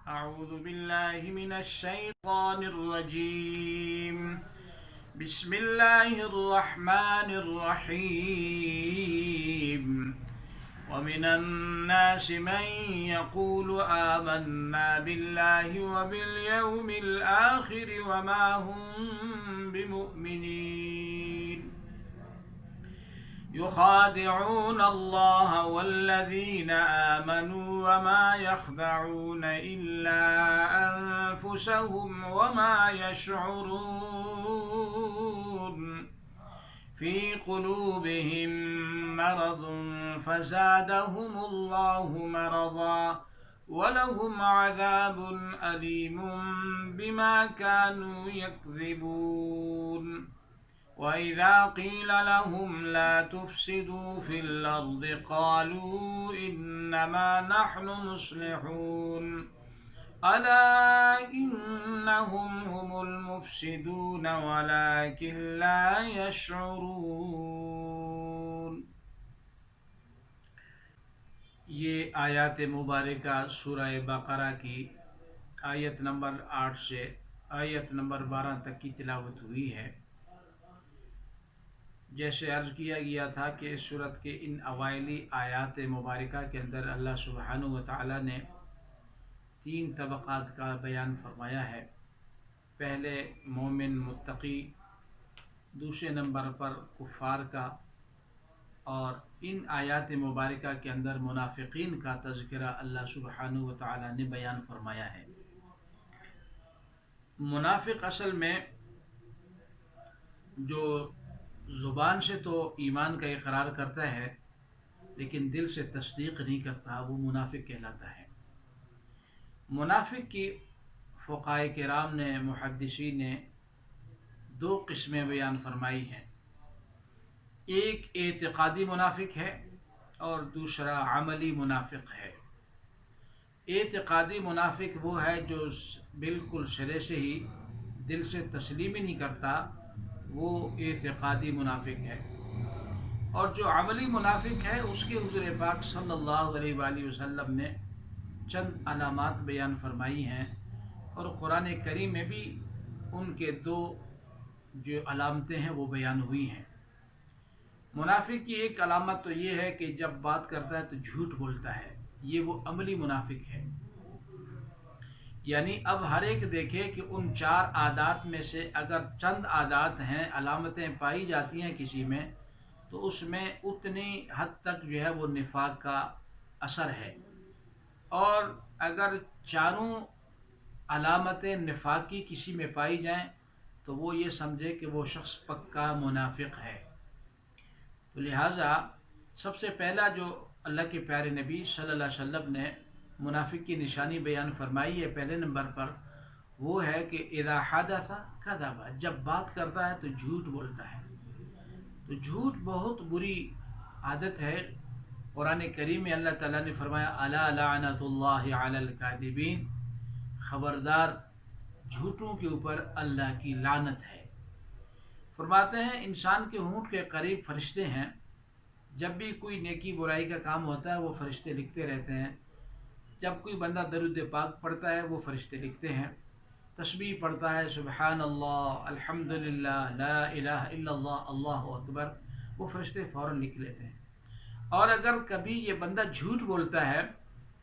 أعوذ بالله من الشيطان الرجيم. بسم الله الرحمن الرحيم. ومن الناس من يقول آمنا بالله وباليوم الآخر وما هم بمؤمنين يخادعون الله والذين آمنوا وما يخدعون إلا أنفسهم وما يشعرون في قلوبهم مرض فزادهم الله مرضا ولهم عذاب أليم بما كانوا يكذبون. وإذا قيل لهم لا تفسدوا في الأرض قالوا إنما نحن مصلحون ألا إنهم هم المفسدون ولكن لا يشعرون. یہ آیات مبارکہ سورہ بقرہ کی آیت نمبر 8 سے آیت نمبر 12 تک کی تلاوت ہوئی ہے. جیسے عرض کیا گیا تھا کہ اس سورت کے ان اوائلی آیات مبارکہ کے اندر اللہ سبحانہ و تعالی نے 3 طبقات کا بیان فرمایا ہے. پہلے مومن متقی، دوسرے نمبر پر کفار کا، اور ان آیات مبارکہ کے اندر منافقین کا تذکرہ اللہ سبحانہ و تعالی نے بیان فرمایا ہے. منافق اصل میں جو زبان سے تو ایمان کا اقرار کرتا ہے لیکن دل سے تصدیق نہیں کرتا، وہ منافق کہلاتا ہے. منافق کی فقہائے کرام نے، محدثین نے 2 قسمیں بیان فرمائی ہیں. ایک اعتقادی منافق ہے اور دوسرا عملی منافق ہے. اعتقادی منافق وہ ہے جو بالکل سرے سے ہی دل سے تسلیم ہی نہیں کرتا، وہ اعتقادی منافق ہے. اور جو عملی منافق ہے اس کے حضور پاک صلی اللہ علیہ وآلہ وسلم نے چند علامات بیان فرمائی ہیں، اور قرآن کریم میں بھی ان کے 2 جو علامتیں ہیں وہ بیان ہوئی ہیں. منافق کی ایک علامت تو یہ ہے کہ جب بات کرتا ہے تو جھوٹ بولتا ہے، یہ وہ عملی منافق ہے. یعنی اب ہر ایک دیکھے کہ ان 4 عادات میں سے اگر چند عادات ہیں، علامتیں پائی جاتی ہیں کسی میں، تو اس میں اتنی حد تک جو ہے وہ نفاق کا اثر ہے. اور اگر 4 علامتیں نفاق کی کسی میں پائی جائیں تو وہ یہ سمجھے کہ وہ شخص پکا منافق ہے. تو لہٰذا سب سے پہلا جو اللہ کے پیارے نبی صلی اللہ علیہ وسلم نے منافق کی نشانی بیان فرمائی ہے پہلے نمبر پر، وہ ہے کہ اذا حدث کذب، جب بات کرتا ہے تو جھوٹ بولتا ہے. تو جھوٹ بہت بری عادت ہے. قرآن کریم میں اللہ تعالیٰ نے فرمایا الا لعنت اللہ علی الکاذبین، خبردار جھوٹوں کے اوپر اللہ کی لعنت ہے. فرماتے ہیں انسان کے ہونٹ کے قریب فرشتے ہیں، جب بھی کوئی نیکی برائی کا کام ہوتا ہے وہ فرشتے لکھتے رہتے ہیں. جب کوئی بندہ درود پاک پڑھتا ہے وہ فرشتے لکھتے ہیں. تسبیح پڑھتا ہے سبحان اللہ، الحمدللہ، لا الہ الا اللہ، اللہ اکبر، وہ فرشتے فوراً لکھ لیتے ہیں. اور اگر کبھی یہ بندہ جھوٹ بولتا ہے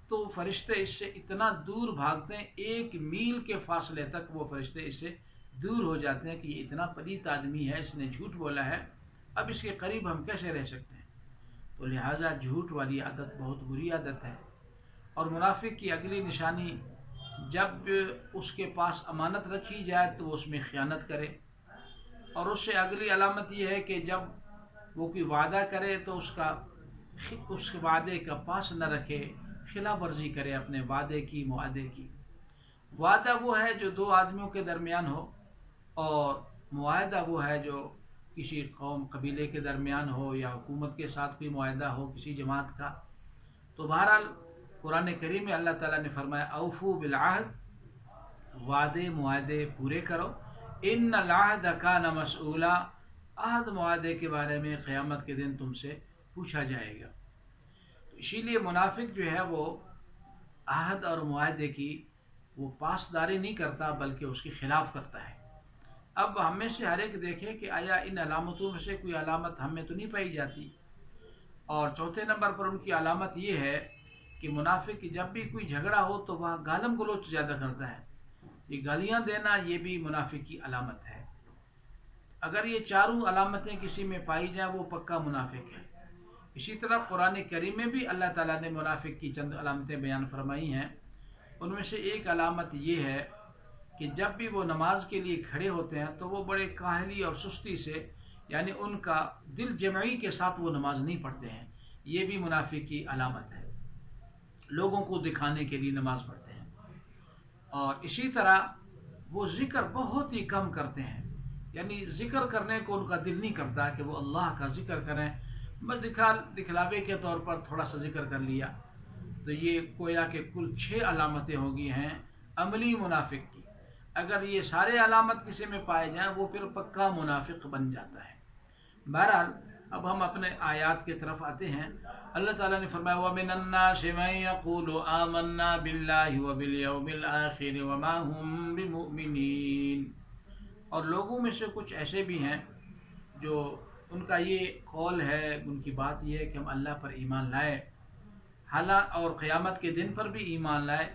تو فرشتے اس سے اتنا دور بھاگتے ہیں، 1 میل کے فاصلے تک وہ فرشتے اس سے دور ہو جاتے ہیں کہ یہ اتنا پلیت آدمی ہے، اس نے جھوٹ بولا ہے، اب اس کے قریب ہم کیسے رہ سکتے ہیں. تو لہٰذا جھوٹ والی عادت بہت بری عادت ہے. اور منافق کی اگلی نشانی، جب اس کے پاس امانت رکھی جائے تو وہ اس میں خیانت کرے. اور اس سے اگلی علامت یہ ہے کہ جب وہ کوئی وعدہ کرے تو اس وعدے کا پاس نہ رکھے، خلاف ورزی کرے اپنے وعدے کی، معاہدے کی. وعدہ وہ ہے جو 2 آدمیوں کے درمیان ہو، اور معاہدہ وہ ہے جو کسی قوم قبیلے کے درمیان ہو یا حکومت کے ساتھ کوئی معاہدہ ہو کسی جماعت کا. تو بہرحال قرآن کریم میں اللہ تعالیٰ نے فرمایا اوفو بالعہد، وعدے معاہدے پورے کرو، ان العہد کان مسئولا، عہد معاہدے کے بارے میں قیامت کے دن تم سے پوچھا جائے گا. تو اسی لیے منافق جو ہے وہ عہد اور معاہدے کی وہ پاسداری نہیں کرتا بلکہ اس کے خلاف کرتا ہے۔ اب ہم میں سے ہر ایک دیکھے کہ آیا ان علامتوں میں سے کوئی علامت ہم میں تو نہیں پائی جاتی۔ اور چوتھے نمبر پر ان کی علامت یہ ہے کہ منافق کی جب بھی کوئی جھگڑا ہو تو وہاں گالم گلوچ زیادہ کرتا ہے، یہ گالیاں دینا یہ بھی منافق کی علامت ہے۔ اگر یہ چاروں علامتیں کسی میں پائی جائیں وہ پکا منافق ہے۔ اسی طرح قرآن کریم میں بھی اللہ تعالیٰ نے منافق کی چند علامتیں بیان فرمائی ہیں۔ ان میں سے ایک علامت یہ ہے کہ جب بھی وہ نماز کے لیے کھڑے ہوتے ہیں تو وہ بڑے کاہلی اور سستی سے، یعنی ان کا دل جمعی کے ساتھ وہ نماز نہیں پڑھتے ہیں، یہ بھی منافق کی علامت ہے، لوگوں کو دکھانے کے لیے نماز پڑھتے ہیں۔ اور اسی طرح وہ ذکر بہت ہی کم کرتے ہیں، یعنی ذکر کرنے کو ان کا دل نہیں کرتا کہ وہ اللہ کا ذکر کریں، بس دکھلاوے کے طور پر تھوڑا سا ذکر کر لیا۔ تو یہ گویا کہ کل 6 علامتیں ہو گئی ہیں عملی منافق کی۔ اگر یہ سارے علامت کسی میں پائے جائیں وہ پھر پکا منافق بن جاتا ہے۔ بہرحال اب ہم اپنے آیات کی طرف آتے ہیں۔ اللہ تعالیٰ نے فرمایا وَمِنَ النَّاسِ مَن يَقُولُ آمَنَّا بِاللَّهِ وَبِالْيَوْمِ الْآخِرِ وَمَا هُم بِمُؤْمِنِينَ، اور لوگوں میں سے کچھ ایسے بھی ہیں جو ان کا یہ قول ہے، ان کی بات یہ ہے کہ ہم اللہ پر ایمان لائے، حالانکہ اور قیامت کے دن پر بھی ایمان لائے۔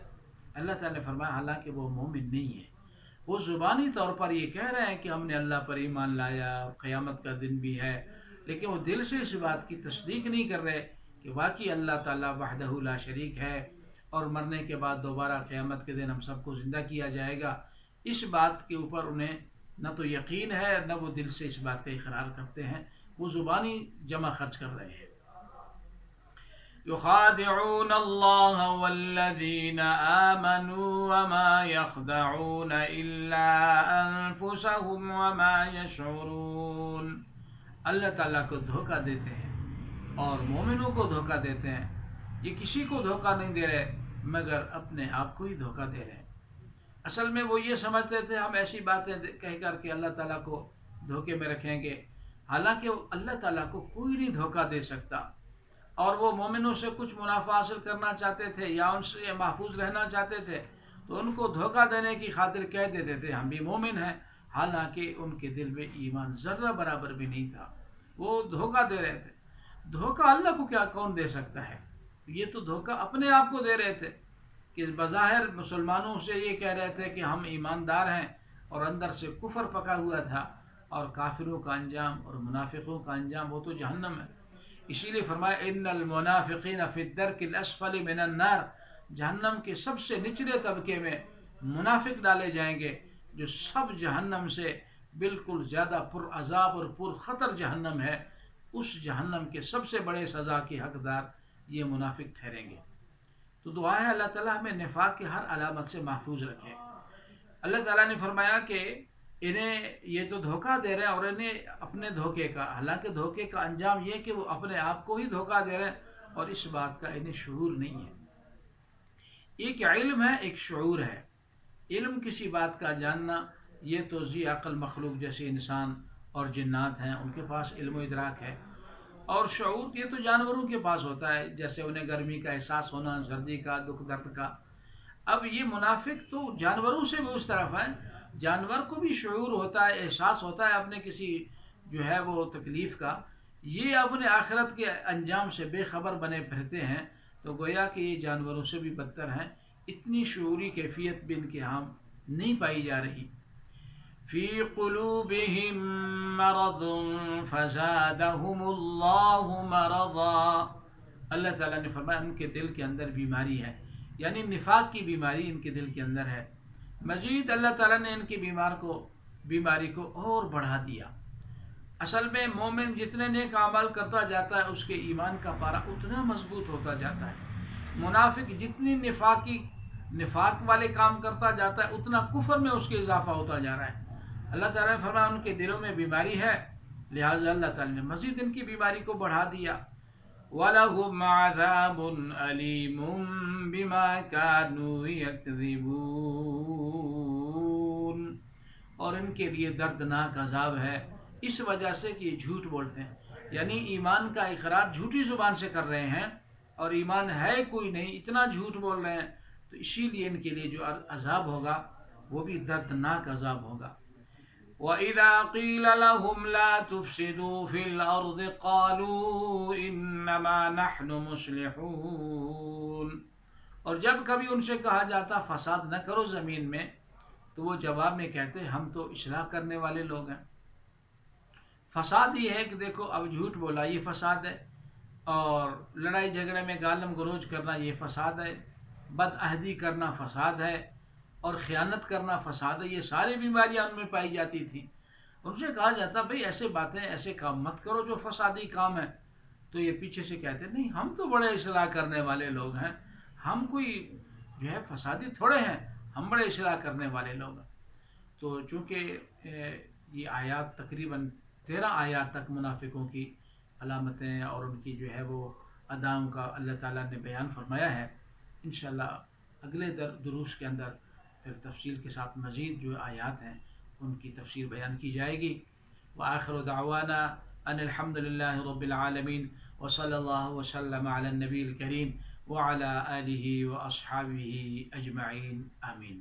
اللہ تعالیٰ نے فرمایا حالانکہ وہ مومن نہیں ہے، وہ زبانی طور پر یہ کہہ رہے ہیں کہ ہم نے اللہ پر ایمان لایا، قیامت کا دن بھی ہے، لیکن وہ دل سے اس بات کی تصدیق نہیں کر رہے کہ واقعی اللہ تعالیٰ وحدہ لا شریک ہے اور مرنے کے بعد دوبارہ قیامت کے دن ہم سب کو زندہ کیا جائے گا۔ اس بات کے اوپر انہیں نہ تو یقین ہے نہ وہ دل سے اس بات کا اقرار کرتے ہیں، وہ زبانی جمع خرچ کر رہے ہیں۔ يخادعون الله والذين آمنوا وما يخدعون إلا أنفسهم وما يشعرون، اللہ تعالیٰ کو دھوکہ دیتے ہیں اور مومنوں کو دھوکہ دیتے ہیں، یہ کسی کو دھوکہ نہیں دے رہے مگر اپنے آپ کو ہی دھوکہ دے رہے ہیں۔ اصل میں وہ یہ سمجھتے تھے ہم ایسی باتیں کہہ کر کے اللہ تعالیٰ کو دھوکے میں رکھیں گے، حالانکہ اللہ تعالیٰ کو کوئی نہیں دھوکہ دے سکتا، اور وہ مومنوں سے کچھ منافع حاصل کرنا چاہتے تھے یا ان سے محفوظ رہنا چاہتے تھے تو ان کو دھوکہ دینے کی خاطر کہہ دیتے تھے ہم بھی مومن ہیں، حالانکہ ان کے دل میں ایمان ذرہ برابر بھی نہیں تھا، وہ دھوکہ دے رہے تھے۔ دھوکہ اللہ کو کیا کون دے سکتا ہے؟ یہ تو دھوکہ اپنے آپ کو دے رہے تھے کہ بظاہر مسلمانوں سے یہ کہہ رہے تھے کہ ہم ایماندار ہیں اور اندر سے کفر پکا ہوا تھا، اور کافروں کا انجام اور منافقوں کا انجام وہ تو جہنم ہے۔ اسی لیے فرمایا ان المنافقین فی الدرک الاسفل من النار، جہنم کے سب سے نچلے طبقے میں منافق ڈالے جائیں گے، جو سب جہنم سے بالکل زیادہ پر عذاب اور پر خطر جہنم ہے، اس جہنم کے سب سے بڑے سزا کے حقدار یہ منافق ٹھہریں گے۔ تو دعا ہے اللہ تعالیٰ ہمیں نفاق کی ہر علامت سے محفوظ رکھے۔ اللہ تعالیٰ نے فرمایا کہ انہیں یہ تو دھوکہ دے رہے ہیں اور انہیں اپنے دھوکے کا، حالانکہ دھوکے کا انجام یہ کہ وہ اپنے آپ کو ہی دھوکہ دے رہے ہیں اور اس بات کا انہیں شعور نہیں ہے۔ ایک علم ہے، ایک شعور ہے۔ علم کسی بات کا جاننا یہ تو ذی عقل مخلوق جیسے انسان اور جنات ہیں، ان کے پاس علم و ادراک ہے، اور شعور یہ تو جانوروں کے پاس ہوتا ہے، جیسے انہیں گرمی کا احساس ہونا، سردی کا، دکھ درد کا۔ اب یہ منافق تو جانوروں سے بھی اس طرف ہیں، جانور کو بھی شعور ہوتا ہے، احساس ہوتا ہے اپنے کسی جو ہے وہ تکلیف کا، یہ اپنے آخرت کے انجام سے بے خبر بنے پھرتے ہیں، تو گویا کہ یہ جانوروں سے بھی بدتر ہیں، اتنی شعوری کیفیت بھی ان کے ہاں نہیں پائی جا رہی۔ فی قلوبہم مرض فزادہم اللہ مرضا، اللہ تعالیٰ نے فرمایا ان کے دل کے اندر بیماری ہے، یعنی نفاق کی بیماری ان کے دل کے اندر ہے۔ مزید اللہ تعالیٰ نے ان کی بیماری کو اور بڑھا دیا۔ اصل میں مومن جتنے نیک اعمال کرتا جاتا ہے اس کے ایمان کا پارہ اتنا مضبوط ہوتا جاتا ہے، منافق جتنی نفاق والے کام کرتا جاتا ہے اتنا کفر میں اس کے اضافہ ہوتا جا رہا ہے۔ اللہ تعالیٰ نے فرمایا ان کے دلوں میں بیماری ہے، لہٰذا اللہ تعالیٰ نے مزید ان کی بیماری کو بڑھا دیا۔ وَلَهُمْ عَذَابٌ أَلِيمٌ بِمَا كَانُوا يَكْذِبُونَ، اور ان کے لیے دردناک عذاب ہے اس وجہ سے کہ یہ جھوٹ بولتے ہیں، یعنی ایمان کا اقرار جھوٹی زبان سے کر رہے ہیں اور ایمان ہے کوئی نہیں، اتنا جھوٹ بول رہے ہیں، تو اسی لیے ان کے لیے جو عذاب ہوگا وہ بھی دردناک عذاب ہوگا۔ وَإِذَا قِيلَ لَهُمْ لَا تُفْسِدُوا فِي الْأَرْضِ قَالُوا إِنَّمَا نَحْنُ مُصْلِحُونَ، اور جب کبھی ان سے کہا جاتا فساد نہ کرو زمین میں، تو وہ جواب میں کہتے ہم تو اصلاح کرنے والے لوگ ہیں۔ فساد یہ ہے کہ دیکھو اب جھوٹ بولا یہ فساد ہے، اور لڑائی جھگڑے میں گالم گلوچ کرنا یہ فساد ہے، بد عہدی کرنا فساد ہے، اور خیانت کرنا فساد ہے۔ یہ ساری بیماریاں ان میں پائی جاتی تھیں۔ ان سے کہا جاتا بھئی ایسے باتیں ایسے کام مت کرو جو فسادی کام ہے، تو یہ پیچھے سے کہتے نہیں ہم تو بڑے اصلاح کرنے والے لوگ ہیں، ہم کوئی جو ہے فسادی تھوڑے ہیں، ہم بڑے اصلاح کرنے والے لوگ ہیں۔ تو چونکہ یہ آیات تقریباً 13 آیات تک منافقوں کی علامتیں اور ان کی جو ہے وہ اداؤں کا اللہ تعالیٰ نے بیان فرمایا ہے، انشاءاللہ اگلے دروس کے اندر پھر تفصیل کے ساتھ مزید جو آیات ہیں ان کی تفسیر بیان کی جائے گی۔ وآخر دعوانا ان الحمد للہ رب العالمین وصلی اللہ وسلم علی النبی الکریم وعلی آلہ واصحابہ اجمعین، آمین۔